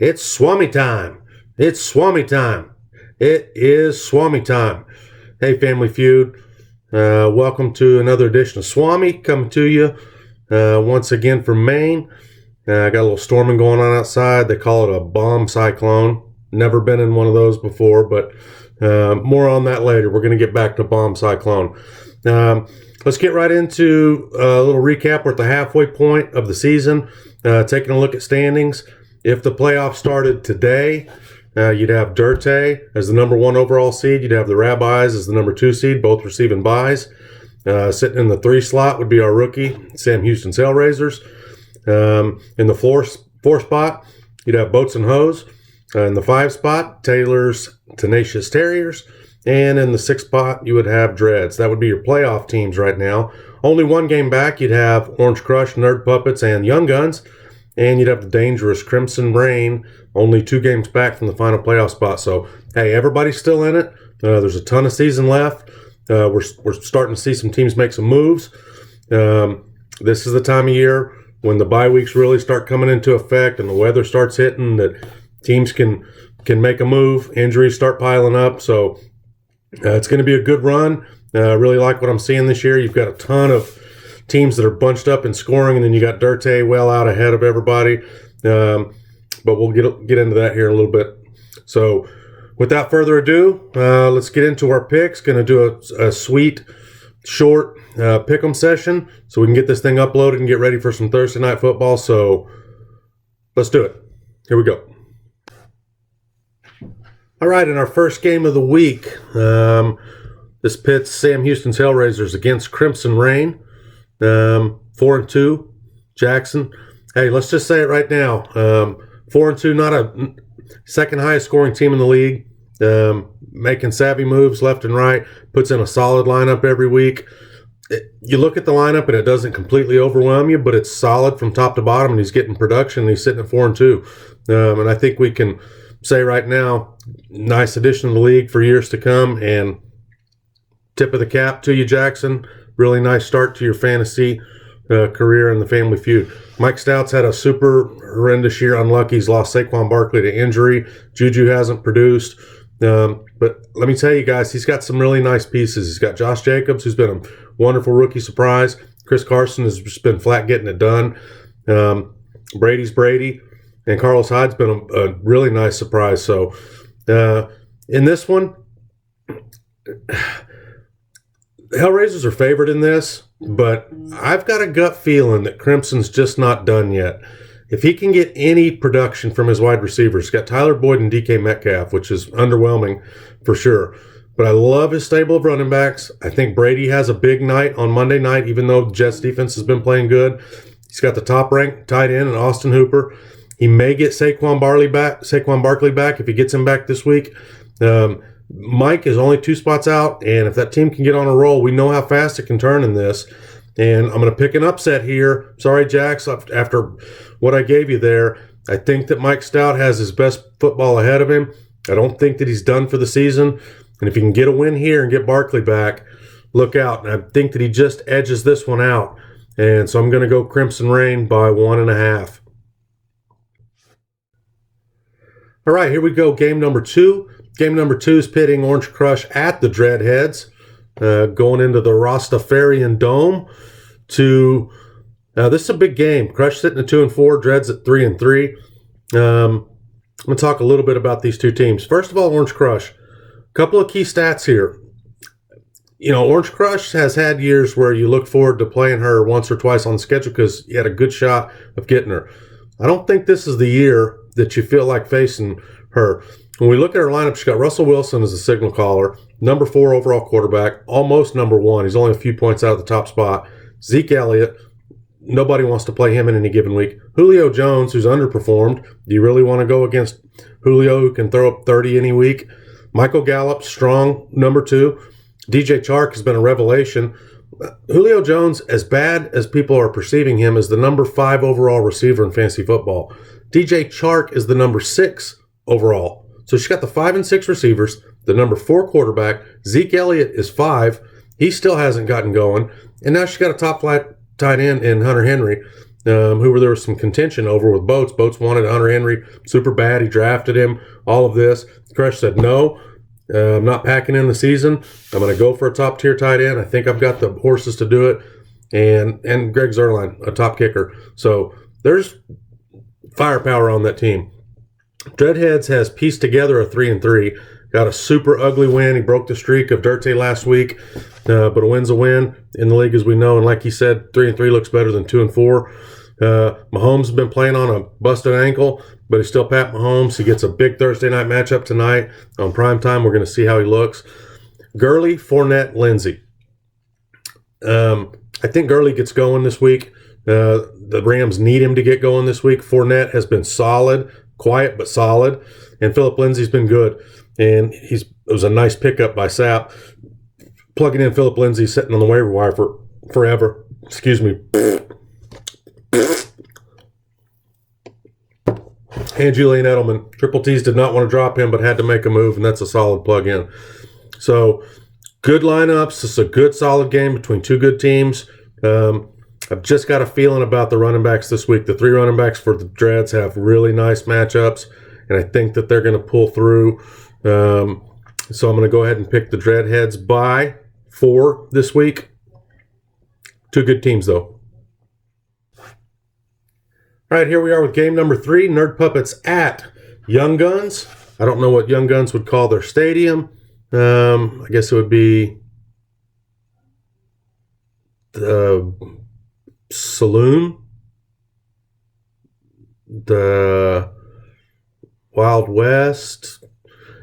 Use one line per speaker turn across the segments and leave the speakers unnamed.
It's swami time. It's swami time. It is swami time. Hey, Family Feud. Welcome to another edition of Swami, coming to you once again from Maine. I got a little storming going on outside. They call it a bomb cyclone. Never been in one of those before, but more on that later. We're going to get back to bomb cyclone. Let's get right into a little recap. We're at the halfway point of the season, taking a look at standings. If the playoffs started today, you'd have Dirte as the number 1 overall seed. You'd have the Rabbis as the number 2 seed, both receiving byes. Sitting in the 3 slot would be our rookie, Sam Houston's Hellraisers. In the 4 spot, you'd have Boats and Hose. In the 5 spot, Taylor's Tenacious Terriers. And in the 6th spot, you would have Dreads. That would be your playoff teams right now. Only 1 game back, you'd have Orange Crush, Nerd Puppets, and Young Guns. And you'd have the dangerous Crimson Rain, only 2 games back from the final playoff spot. So, hey, everybody's still in it. There's a ton of season left. We're starting to see some teams make some moves. This is the time of year when the bye weeks really start coming into effect and the weather starts hitting, that teams can make a move. Injuries start piling up. So, it's going to be a good run. I really like what I'm seeing this year. You've got a ton of teams that are bunched up in scoring, and then you got Dirte well out ahead of everybody. But we'll get into that here in a little bit. So without further ado, let's get into our picks. Going to do a sweet, short pick'em session so we can get this thing uploaded and get ready for some Thursday night football. So let's do it. Here we go. All right, in our first game of the week, this pits Sam Houston's Hellraisers against Crimson Rain. 4-2, Jackson. Hey, let's just say it right now. 4-2, not a second highest scoring team in the league. Making savvy moves left and right. Puts in a solid lineup every week. You look at the lineup and it doesn't completely overwhelm you, but it's solid from top to bottom, and he's getting production. And he's sitting at 4-2, and I think we can say right now, nice addition to the league for years to come. And tip of the cap to you, Jackson. Really nice start to your fantasy career in the Family Feud. Mike Stout's had a super horrendous year. Unlucky. He's lost Saquon Barkley to injury. Juju hasn't produced. But let me tell you guys, he's got some really nice pieces. He's got Josh Jacobs, who's been a wonderful rookie surprise. Chris Carson has just been flat getting it done. Brady's Brady. And Carlos Hyde's been a really nice surprise. So in this one, the Hellraisers are favored in this, but I've got a gut feeling that Crimson's just not done yet. If he can get any production from his wide receivers, he's got Tyler Boyd and DK Metcalf, which is underwhelming for sure. But I love his stable of running backs. I think Brady has a big night on Monday night, even though the Jets defense has been playing good. He's got the top-ranked tight end in Austin Hooper. He may get Saquon Barkley back if he gets him back this week. Mike is only 2 spots out, and if that team can get on a roll, we know how fast it can turn in this. And I'm going to pick an upset here. Sorry, Jax, after what I gave you there. I think that Mike Stout has his best football ahead of him. I don't think that he's done for the season. And if he can get a win here and get Barkley back, look out. And I think that he just edges this one out. And so I'm going to go Crimson Rain by 1.5. All right, here we go. Game number 2. Game number 2 is pitting Orange Crush at the Deadheads, going into the Rastafarian Dome. This is a big game. Crush sitting at 2-4, Dreads at 3-3. I'm going to talk a little bit about these two teams. First of all, Orange Crush. A couple of key stats here. You know, Orange Crush has had years where you look forward to playing her once or twice on the schedule because you had a good shot of getting her. I don't think this is the year that you feel like facing her. When we look at her lineup, she's got Russell Wilson as a signal caller, number 4 overall quarterback, almost number 1. He's only a few points out of the top spot. Zeke Elliott, nobody wants to play him in any given week. Julio Jones, who's underperformed. Do you really want to go against Julio, who can throw up 30 any week? Michael Gallup, strong number 2. DJ Chark has been a revelation. Julio Jones, as bad as people are perceiving him, is the number 5 overall receiver in fantasy football. DJ Chark is the number 6 overall. So she's got the 5 and 6 receivers, the number 4 quarterback. Zeke Elliott is 5. He still hasn't gotten going. And now she's got a top flight tight end in Hunter Henry. who there was some contention over with Boats. Boats wanted Hunter Henry super bad. He drafted him, all of this. Crush said, no, I'm not packing in the season. I'm going to go for a top-tier tight end. I think I've got the horses to do it. And Greg Zuerlein, a top kicker. So there's firepower on that team. Deadheads has pieced together a 3-3. Got a super ugly win. He broke the streak of Dirty last week, but a win's a win in the league, as we know. And like he said, 3-3 looks better than 2-4. Mahomes has been playing on a busted ankle, but he's still Pat Mahomes. He gets a big Thursday night matchup tonight on prime time. We're going to see how he looks. Gurley, Fournette, Lindsey. I think Gurley gets going this week. The Rams need him to get going this week. Fournette has been solid, quiet but solid, and Phillip Lindsay's been good. And it was a nice pickup by Sapp. Plugging in Phillip Lindsay, sitting on the waiver wire for forever. Excuse me. And Julian Edelman. Triple T's did not want to drop him, but had to make a move, and that's a solid plug-in. So, good lineups. This is a good, solid game between two good teams. I've just got a feeling about the running backs this week. The 3 running backs for the Dreads have really nice matchups, and I think that they're going to pull through. So I'm going to go ahead and pick the Deadheads by 4 this week. Two good teams, though. All right, here we are with game number 3, Nerd Puppets at Young Guns. I don't know what Young Guns would call their stadium. I guess it would be the Saloon, the Wild West.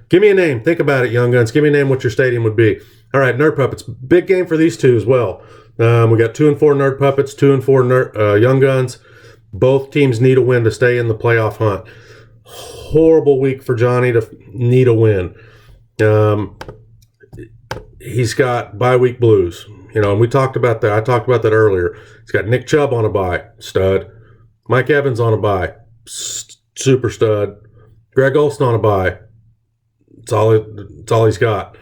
Give me a name. Think about it, Young Guns. Give me a name what your stadium would be. All right, Nerd Puppets. Big game for these two as well. We got 2-4 Nerd Puppets, 2-4 Young Guns. Both teams need a win to stay in the playoff hunt. Horrible week for Johnny to need a win. He's got bye week blues. And we talked about that. I talked about that earlier. He's got Nick Chubb on a bye, stud. Mike Evans on a bye, super stud. Greg Olsen on a bye. It's all he's got.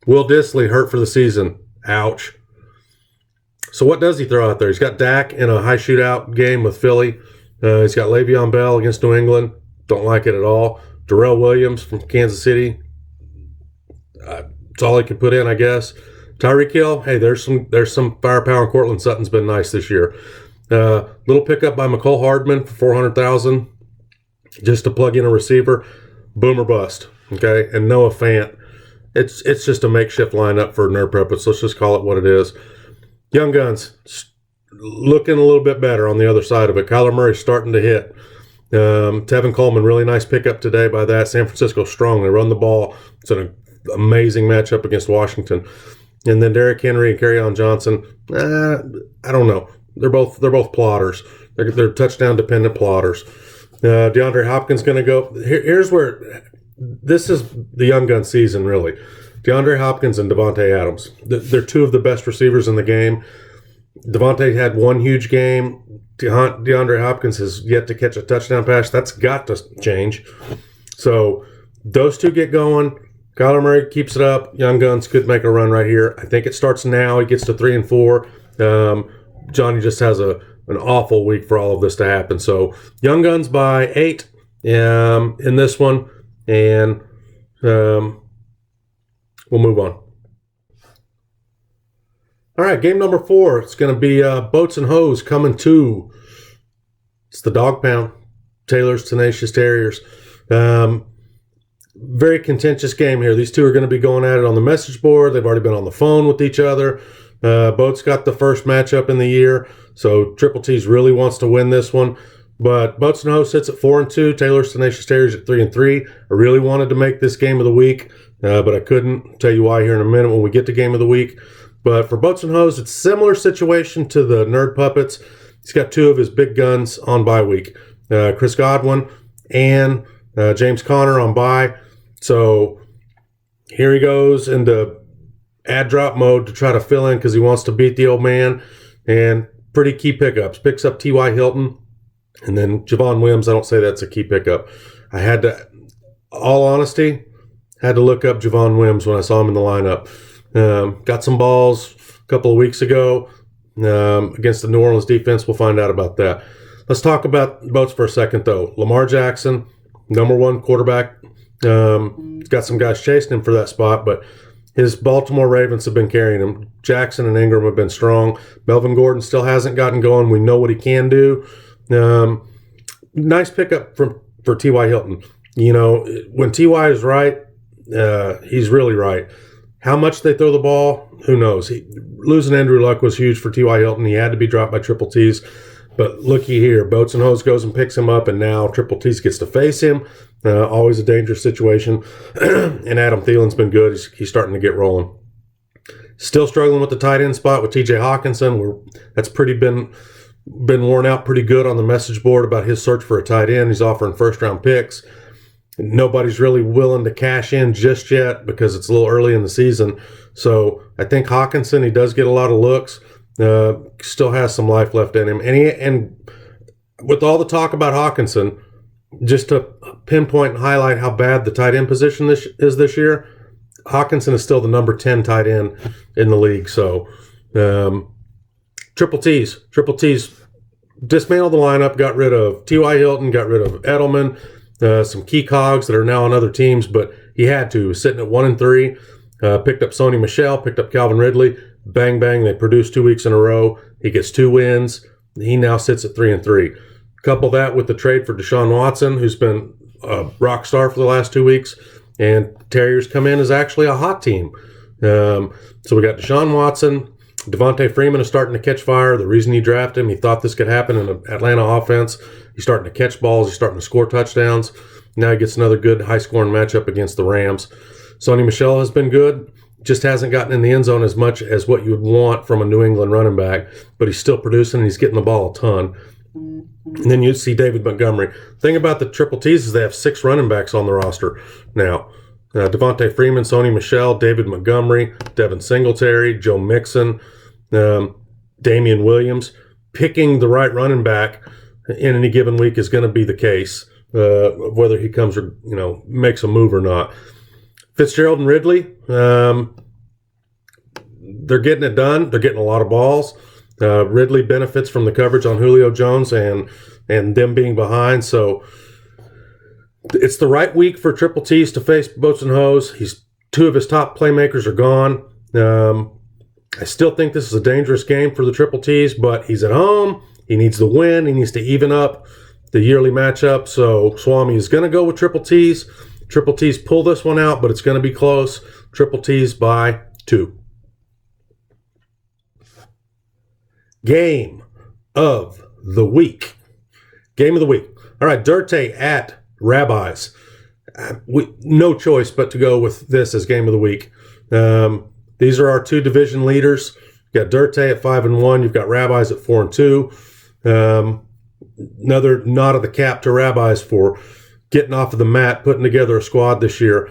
Will Dissly hurt for the season. Ouch. So what does he throw out there? He's got Dak in a high shootout game with Philly. He's got Le'Veon Bell against New England. Don't like it at all. Darrell Williams from Kansas City. It's all he can put in, I guess. Tyreek Hill. Hey, there's some firepower. And Cortland Sutton's been nice this year. Little pickup by McCole Hardman for $400,000 just to plug in a receiver. Boom or bust. Okay, and Noah Fant. It's just a makeshift lineup for Nerd Puppets. Let's just call it what it is. Young Guns looking a little bit better on the other side of it. Kyler Murray's starting to hit. Tevin Coleman, really nice pickup today by that. San Francisco strong. They run the ball. It's an amazing matchup against Washington. And then Derrick Henry and Kerryon Johnson. I don't know. They're both plotters. They're touchdown dependent plotters. DeAndre Hopkins going to go. Here's where this is the Young Gun season, really. DeAndre Hopkins and Devontae Adams. They're two of the best receivers in the game. Devontae had one huge game. DeAndre Hopkins has yet to catch a touchdown pass. That's got to change. So those two get going. Kyler Murray keeps it up. Young Guns could make a run right here. I think it starts now. He gets to 3-4. Johnny just has an awful week for all of this to happen. So Young Guns by 8 in this one. And we'll move on. All right, game number 4. It's going to be Boats and Hoes coming to. It's the Dog Pound. Taylor's Tenacious Terriers. Very contentious game here. These two are going to be going at it on the message board. They've already been on the phone with each other. Boats got the first matchup in the year, so Triple T's really wants to win this one. But Boats and Hoes sits at 4-2. Taylor's Tenacious Terriers at 3-3. I really wanted to make this game of the week, but I couldn't. I'll tell you why here in a minute when we get to game of the week. But for Boats and Hoes, it's a similar situation to the Nerd Puppets. He's got 2 of his big guns on bye week. Chris Godwin and James Conner on bye. So here he goes into add drop mode to try to fill in because he wants to beat the old man. And pretty key pickups. Picks up T.Y. Hilton. And then Javon Wims, I don't say that's a key pickup. I had to, all honesty, had to look up Javon Wims when I saw him in the lineup. Got some balls a couple of weeks ago. against the New Orleans defense. We'll find out about that. Let's talk about boats for a second, though. Lamar Jackson, number one quarterback. He's got some guys chasing him for that spot, but his Baltimore Ravens have been carrying him. Jackson and Ingram have been strong. Melvin Gordon still hasn't gotten going. We know what he can do. Nice pickup for T.Y. Hilton. You know, when T.Y. is right, he's really right. How much they throw the ball, who knows? Losing Andrew Luck was huge for T.Y. Hilton. He had to be dropped by Triple T's. But looky here, Boats and Hose goes and picks him up, and now Triple T's gets to face him. Always a dangerous situation. And Adam Thielen's been good. He's starting to get rolling. Still struggling with the tight end spot with T.J. Hawkinson. That's been worn out pretty good on the message board about his search for a tight end. He's offering first-round picks. Nobody's really willing to cash in just yet because it's a little early in the season. So I think Hawkinson, he does get a lot of looks. Still has some life left in him. And with all the talk about Hawkinson, just to pinpoint and highlight how bad the tight end position is this year, Hawkinson is still the number 10 tight end in the league. So Triple T's dismantled the lineup, got rid of T.Y. Hilton, got rid of Edelman, some key cogs that are now on other teams, but he had to. He was sitting at 1-3, picked up Sony Michel, picked up Calvin Ridley. Bang, bang, they produced 2 weeks in a row. He gets 2 wins. He now sits at 3-3. Couple that with the trade for Deshaun Watson, who's been a rock star for the last 2 weeks, and Terriers come in as actually a hot team. So we got Deshaun Watson. Devontae Freeman is starting to catch fire. The reason he drafted him, he thought this could happen in the Atlanta offense. He's starting to catch balls. He's starting to score touchdowns. Now he gets another good high-scoring matchup against the Rams. Sony Michel has been good. Just hasn't gotten in the end zone as much as what you would want from a New England running back, but he's still producing and he's getting the ball a ton. And then you see David Montgomery. The thing about the Triple T's is they have 6 running backs on the roster now. Devontae Freeman, Sony Michel, David Montgomery, Devin Singletary, Joe Mixon, Damian Williams. Picking the right running back in any given week is going to be the case, whether he comes or makes a move or not. Fitzgerald and Ridley, they're getting it done. They're getting a lot of balls. Ridley benefits from the coverage on Julio Jones and them being behind. So it's the right week for Triple T's to face Boats and Hose. 2 of his top playmakers are gone. I still think this is a dangerous game for the Triple T's, but he's at home. He needs to win. He needs to even up the yearly matchup. So Swami is going to go with Triple T's. Triple T's pull this one out, but it's going to be close. Triple T's by 2. Game of the week. All right, Dirte at Rabbis. No choice but to go with this as game of the week. These are our 2 division leaders. You've got Dirte at 5-1. You've got Rabbis at 4-2. Another nod of the cap to Rabbis for getting off of the mat, putting together a squad this year.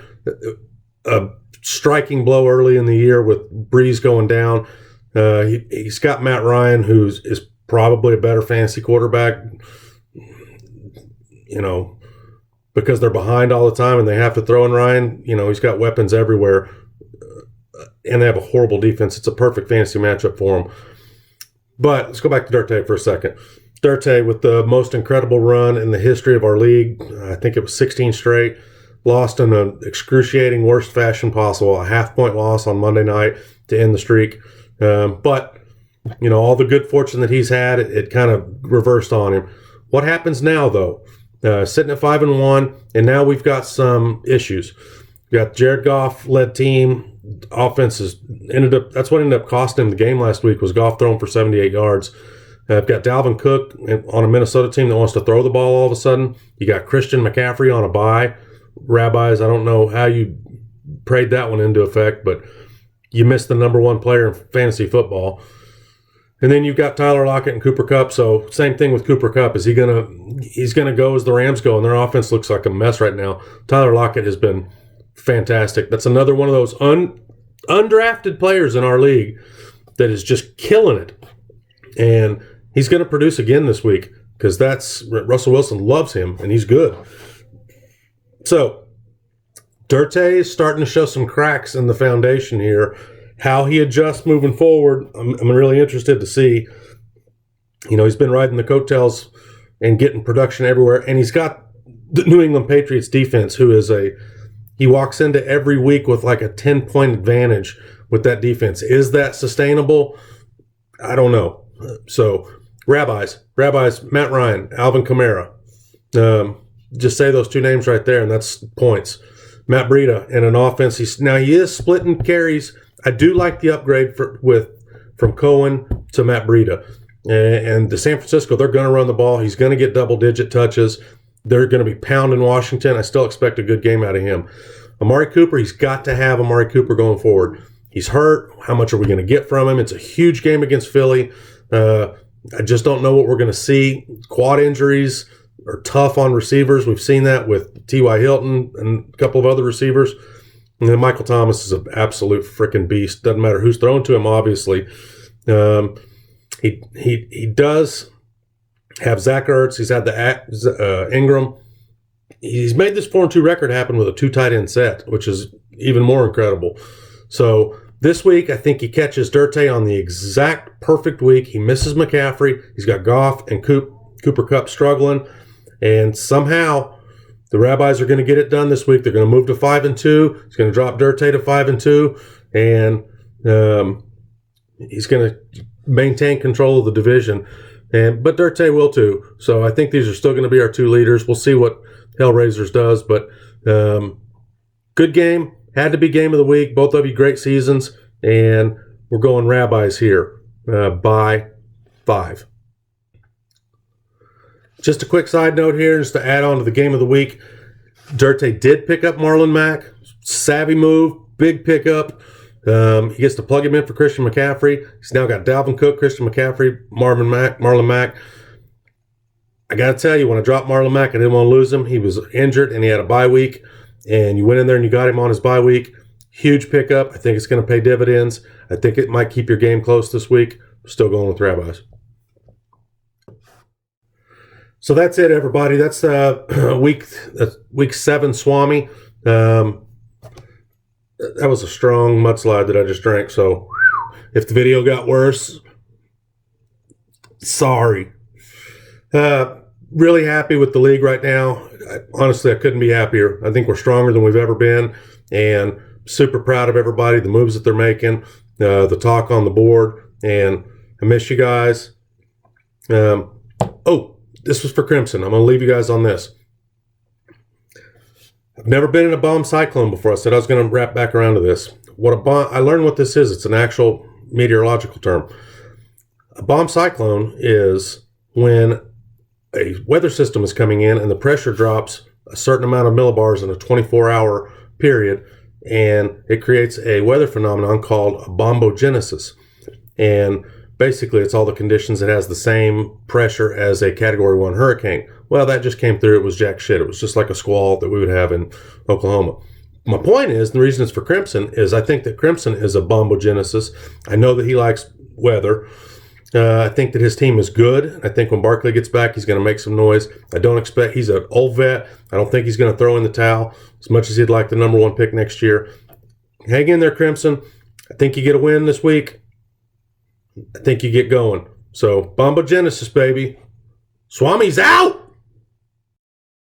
A striking blow early in the year with Breeze going down. He's got Matt Ryan, who is probably a better fantasy quarterback, because they're behind all the time and they have to throw in Ryan. He's got weapons everywhere, and they have a horrible defense. It's a perfect fantasy matchup for him. But let's go back to Dirte for a second. Dirte with the most incredible run in the history of our league. I think it was 16 straight. Lost in an excruciating worst fashion possible. A half-point loss on Monday night to end the streak. But, all the good fortune that he's had, it kind of reversed on him. What happens now, though? Sitting at 5-1, and now we've got some issues. We've got Jared Goff-led team. Offense that's what ended up costing him the game last week, was Goff throwing for 78 yards. I've got Dalvin Cook on a Minnesota team that wants to throw the ball all of a sudden. You got Christian McCaffrey on a bye. Rabbis, I don't know how you prayed that one into effect, but you missed the number 1 player in fantasy football. And then you've got Tyler Lockett and Cooper Kupp. So same thing with Cooper Kupp. He's gonna go as the Rams go, and their offense looks like a mess right now. Tyler Lockett has been fantastic. That's another one of those undrafted players in our league that is just killing it. And he's going to produce again this week because Russell Wilson loves him, and he's good. So Dirte is starting to show some cracks in the foundation here, how he adjusts moving forward, I'm really interested to see. He's been riding the coattails and getting production everywhere, and he's got the New England Patriots defense, he walks into every week with like a 10-point advantage with that defense. Is that sustainable? I don't know. So, Rabbis, Matt Ryan, Alvin Kamara. Just say those two names right there, and that's points. Matt Breida in an offense. He is splitting carries. I do like the upgrade from Cohen to Matt Breida. And the San Francisco, they're going to run the ball. He's going to get double-digit touches. They're going to be pounding Washington. I still expect a good game out of him. Amari Cooper, he's got to have Amari Cooper going forward. He's hurt. How much are we going to get from him? It's a huge game against Philly. I just don't know what we're going to see. Quad injuries are tough on receivers. We've seen that with T.Y. Hilton and a couple of other receivers. And then Michael Thomas is an absolute freaking beast. Doesn't matter who's thrown to him, obviously. He does have Zach Ertz. He's had the Ingram. He's made this 4-2 record happen with a 2 tight end set, which is even more incredible. So this week, I think he catches Dirte on the exact perfect week. He misses McCaffrey. He's got Goff and Cooper Kupp struggling. And somehow the Rabbis are going to get it done this week. They're going to move to 5-2. He's going to drop Dirte to 5-2. And he's going to maintain control of the division. But Dirte will too. So I think these are still going to be our 2 leaders. We'll see what Hellraisers does. But good game. Had to be game of the week. Both of you great seasons. And we're going Rabbis here by 5. Just a quick side note here, just to add on to the game of the week. Dirte did pick up Marlon Mack. Savvy move. Big pickup. He gets to plug him in for Christian McCaffrey. He's now got Dalvin Cook, Christian McCaffrey, Marlon Mack. I got to tell you, when I dropped Marlon Mack, I didn't want to lose him. He was injured, and he had a bye week. And you went in there and you got him on his bye week. Huge pickup. I think it's going to pay dividends. I think it might keep your game close this week. I'm still going with Rabbis. So that's it, everybody. That's week 7 Swami. That was a strong mudslide that I just drank. So if the video got worse, sorry. Really happy with the league right now. Honestly, I couldn't be happier. I think we're stronger than we've ever been, and super proud of everybody, the moves that they're making, the talk on the board, and I miss you guys. This was for Crimson. I'm going to leave you guys on this. I've never been in a bomb cyclone before. I said I was going to wrap back around to this. I learned what this is. It's an actual meteorological term. A bomb cyclone is when a weather system is coming in and the pressure drops a certain amount of millibars in a 24-hour period, and it creates a weather phenomenon called a bombogenesis. And basically, it's all the conditions. It has the same pressure as a Category 1 hurricane. Well, that just came through. It was jack shit. It was just like a squall that we would have in Oklahoma. My point is, the reason it's for Crimson is I think that Crimson is a bombogenesis. I know that he likes weather. I think that his team is good. I think when Barkley gets back, he's going to make some noise. I don't expect, he's an old vet. I don't think he's going to throw in the towel as much as he'd like the number 1 pick next year. Hang in there, Crimson. I think you get a win this week. I think you get going. So, bombogenesis, baby. Swami's out!